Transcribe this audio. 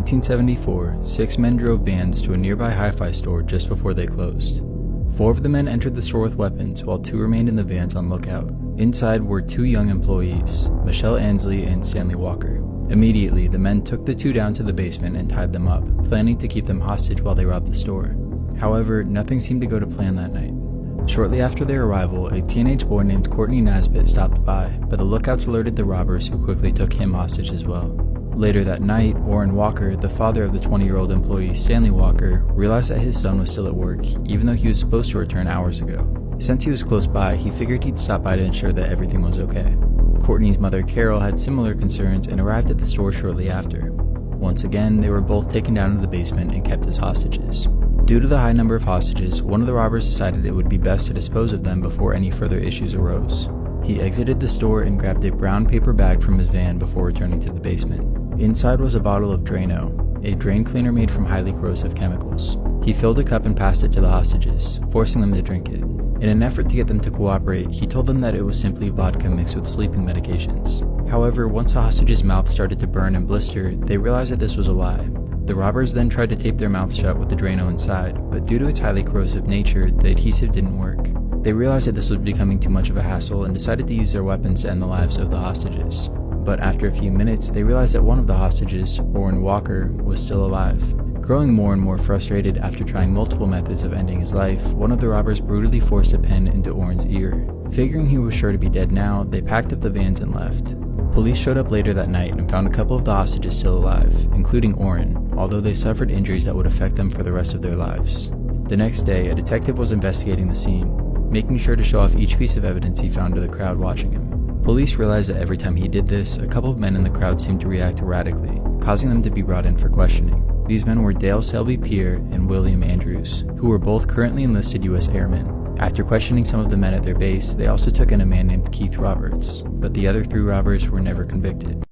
1974, 6 men drove vans to a nearby hi-fi store just before they closed. 4 of the men entered the store with weapons, while 2 remained in the vans on lookout. Inside were 2 young employees, Michelle Ansley and Stanley Walker. Immediately, the men took the 2 down to the basement and tied them up, planning to keep them hostage while they robbed the store. However, nothing seemed to go to plan that night. Shortly after their arrival, a teenage boy named Courtney Nasbitt stopped by, but the lookouts alerted the robbers, who quickly took him hostage as well. Later that night, Orrin Walker, the father of the 20-year-old employee Stanley Walker, realized that his son was still at work, even though he was supposed to return hours ago. Since he was close by, he figured he'd stop by to ensure that everything was okay. Courtney's mother Carol had similar concerns and arrived at the store shortly after. Once again, they were both taken down to the basement and kept as hostages. Due to the high number of hostages, one of the robbers decided it would be best to dispose of them before any further issues arose. He exited the store and grabbed a brown paper bag from his van before returning to the basement. Inside was a bottle of Drano, a drain cleaner made from highly corrosive chemicals. He filled a cup and passed it to the hostages, forcing them to drink it. In an effort to get them to cooperate, he told them that it was simply vodka mixed with sleeping medications. However, once the hostages' mouths started to burn and blister, they realized that this was a lie. The robbers then tried to tape their mouths shut with the Drano inside, but due to its highly corrosive nature, the adhesive didn't work. They realized that this was becoming too much of a hassle and decided to use their weapons to end the lives of the hostages. But after a few minutes, they realized that one of the hostages, Orrin Walker, was still alive. Growing more and more frustrated after trying multiple methods of ending his life, one of the robbers brutally forced a pen into Orrin's ear. Figuring he was sure to be dead now, they packed up the vans and left. Police showed up later that night and found a couple of the hostages still alive, including Orrin, although they suffered injuries that would affect them for the rest of their lives. The next day, a detective was investigating the scene, making sure to show off each piece of evidence he found to the crowd watching him. Police realized that every time he did this, a couple of men in the crowd seemed to react erratically, causing them to be brought in for questioning. These men were Dale Selby Pierre and William Andrews, who were both currently enlisted U.S. airmen. After questioning some of the men at their base, they also took in a man named Keith Roberts, but the other 3 robbers were never convicted.